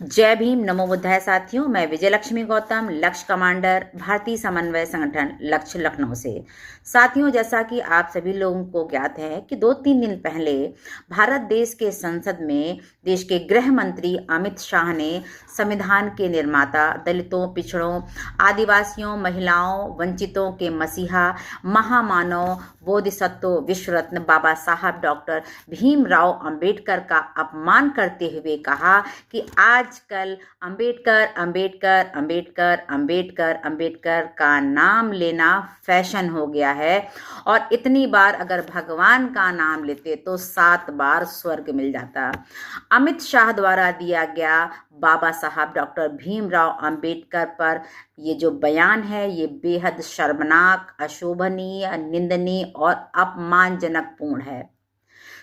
जय भीम, नमो बुद्धाय साथियों। मैं विजय लक्ष्मी गौतम, लक्ष्य कमांडर, भारतीय समन्वय संगठन लक्ष्य लखनऊ से। साथियों, जैसा कि आप सभी लोगों को ज्ञात है कि 2-3 दिन पहले भारत देश के संसद में देश के गृह मंत्री अमित शाह ने संविधान के निर्माता, दलितों, पिछड़ों, आदिवासियों, महिलाओं, वंचितों के मसीहा, महामानव, बोधिसत्व, विश्व रत्न बाबा साहब डॉक्टर भीमराव अंबेडकर का अपमान करते हुए कहा कि आजकल अंबेडकर अंबेडकर अंबेडकर अंबेडकर अंबेडकर का नाम लेना फैशन हो गया है और इतनी बार अगर भगवान का नाम लेते तो 7 बार स्वर्ग मिल जाता। अमित शाह द्वारा दिया गया बाबा साहब डॉक्टर भीमराव अंबेडकर पर ये जो बयान है ये बेहद शर्मनाक, अशोभनीय, निंदनीय और अपमानजनक पूर्ण है।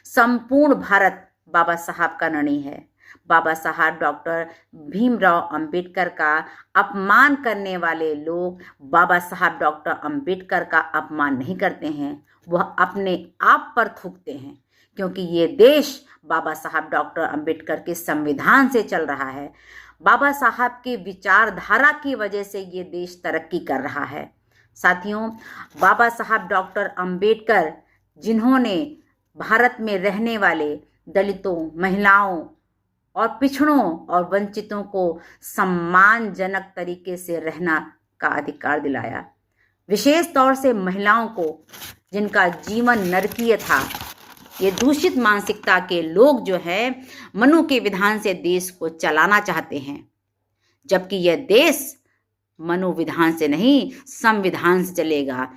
संपूर्ण भारत बाबा साहब का ऋणी है। बाबा साहब डॉक्टर भीमराव अंबेडकर का अपमान करने वाले लोग बाबा साहब डॉक्टर अंबेडकर का अपमान नहीं करते हैं, वह अपने आप पर थूकते हैं, क्योंकि ये देश बाबा साहब डॉक्टर अंबेडकर के संविधान से चल रहा है। बाबा साहब के विचारधारा की वजह से ये देश तरक्की कर रहा है। साथियों, बाबा साहब डॉक्टर अंबेडकर जिन्होंने भारत में रहने वाले दलितों, महिलाओं और पिछड़ों और वंचितों को सम्मानजनक तरीके से रहना का अधिकार दिलाया, विशेष तौर से महिलाओं को जिनका जीवन नरकीय था। ये दूषित मानसिकता के लोग जो है मनु के विधान से देश को चलाना चाहते हैं, जबकि यह देश मनु विधान से नहीं संविधान से चलेगा।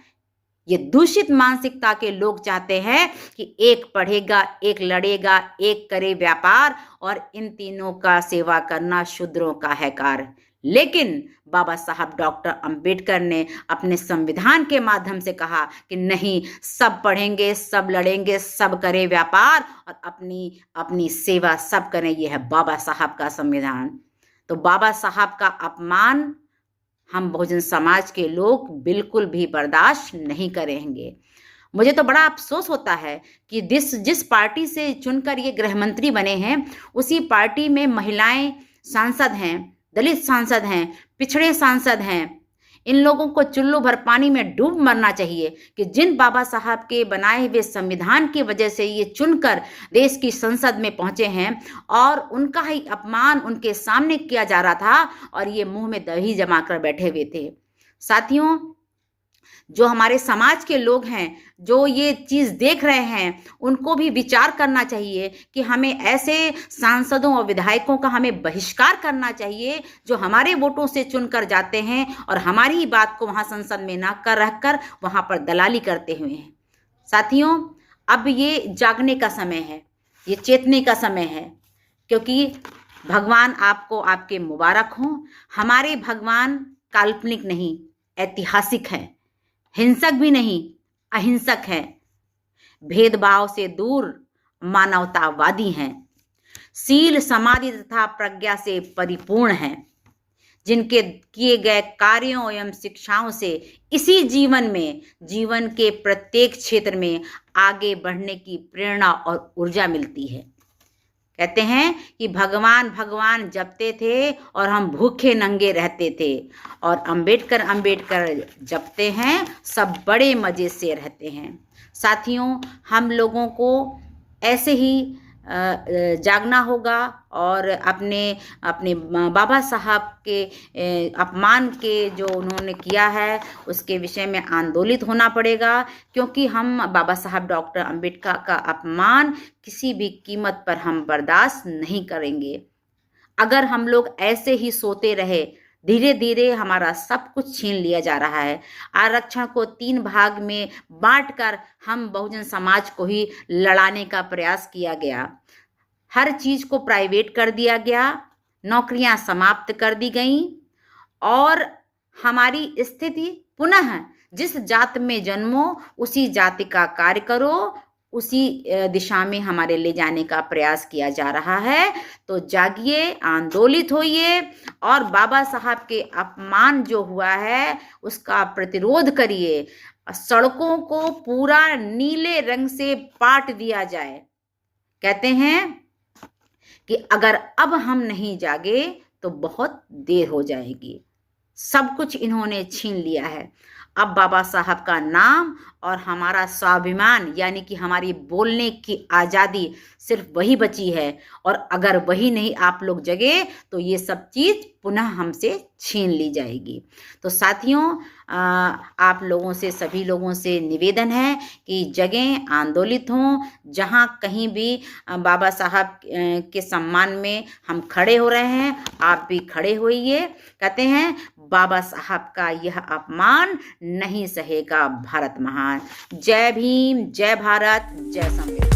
ये दूषित मानसिकता के लोग चाहते हैं कि एक पढ़ेगा, एक लड़ेगा, एक करे व्यापार और इन तीनों का सेवा करना शूद्रों का है कार्य। लेकिन बाबा साहब डॉक्टर अंबेडकर ने अपने संविधान के माध्यम से कहा कि नहीं, सब पढ़ेंगे, सब लड़ेंगे, सब करें व्यापार और अपनी अपनी सेवा सब करें। यह है बाबा साहब का संविधान। तो बाबा साहब का अपमान हम बहुजन समाज के लोग बिल्कुल भी बर्दाश्त नहीं करेंगे। मुझे तो बड़ा अफसोस होता है कि जिस पार्टी से चुनकर ये गृह मंत्री बने हैं, उसी पार्टी में महिलाएं सांसद हैं, दलित सांसद हैं, पिछड़े सांसद हैं। इन लोगों को चुल्लू भर पानी में डूब मरना चाहिए कि जिन बाबा साहब के बनाए हुए संविधान की वजह से ये चुनकर देश की संसद में पहुंचे हैं और उनका ही अपमान उनके सामने किया जा रहा था और ये मुंह में दही जमा कर बैठे हुए थे। साथियों, जो हमारे समाज के लोग हैं, जो ये चीज़ देख रहे हैं, उनको भी विचार करना चाहिए कि हमें ऐसे सांसदों और विधायकों का हमें बहिष्कार करना चाहिए जो हमारे वोटों से चुनकर जाते हैं और हमारी ही बात को वहाँ संसद में ना कर रखकर वहाँ पर दलाली करते हुए हैं। साथियों, अब ये जागने का समय है, ये चेतने का समय है, क्योंकि भगवान आपको आपके मुबारक हों। हमारे भगवान काल्पनिक नहीं, ऐतिहासिक हैं, हिंसक भी नहीं, अहिंसक है, भेदभाव से दूर मानवतावादी हैं, शील, समाधि तथा प्रज्ञा से परिपूर्ण हैं, जिनके किए गए कार्यों एवं शिक्षाओं से इसी जीवन के प्रत्येक क्षेत्र में आगे बढ़ने की प्रेरणा और ऊर्जा मिलती है। कहते हैं कि भगवान भगवान जपते थे और हम भूखे नंगे रहते थे, और अंबेडकर जपते हैं, सब बड़े मज़े से रहते हैं। साथियों, हम लोगों को ऐसे ही जागना होगा और अपने बाबा साहब के अपमान के जो उन्होंने किया है उसके विषय में आंदोलित होना पड़ेगा, क्योंकि हम बाबा साहब डॉक्टर अंबेडकर का अपमान किसी भी कीमत पर हम बर्दाश्त नहीं करेंगे। अगर हम लोग ऐसे ही सोते रहे, धीरे धीरे हमारा सब कुछ छीन लिया जा रहा है। आरक्षण को 3 भाग में बांटकर हम बहुजन समाज को ही लड़ाने का प्रयास किया गया। हर चीज़ को प्राइवेट कर दिया गया, नौकरियां समाप्त कर दी गईं और हमारी स्थिति पुनः जिस जात में जन्मो उसी जाति का कार्य करो, उसी दिशा में हमारे ले जाने का प्रयास किया जा रहा है। तो जागिए, आंदोलित होइए और बाबा साहब के अपमान जो हुआ है उसका प्रतिरोध करिए। सड़कों को पूरा नीले रंग से पाट दिया जाए। कहते हैं कि अगर अब हम नहीं जागे तो बहुत देर हो जाएगी। सब कुछ इन्होंने छीन लिया है। अब बाबा साहब का नाम और हमारा स्वाभिमान यानी कि हमारी बोलने की आज़ादी सिर्फ वही बची है, और अगर वही नहीं आप लोग जगे तो ये सब चीज़ पुनः हमसे छीन ली जाएगी। तो साथियों, आप लोगों से, सभी लोगों से निवेदन है कि जगें, आंदोलित हों। जहाँ कहीं भी बाबा साहब के सम्मान में हम खड़े हो रहे हैं, आप भी खड़े होइए। कहते हैं बाबा साहब का यह अपमान नहीं सहेगा भारत महान। जय भीम, जय भारत, जय संविधान।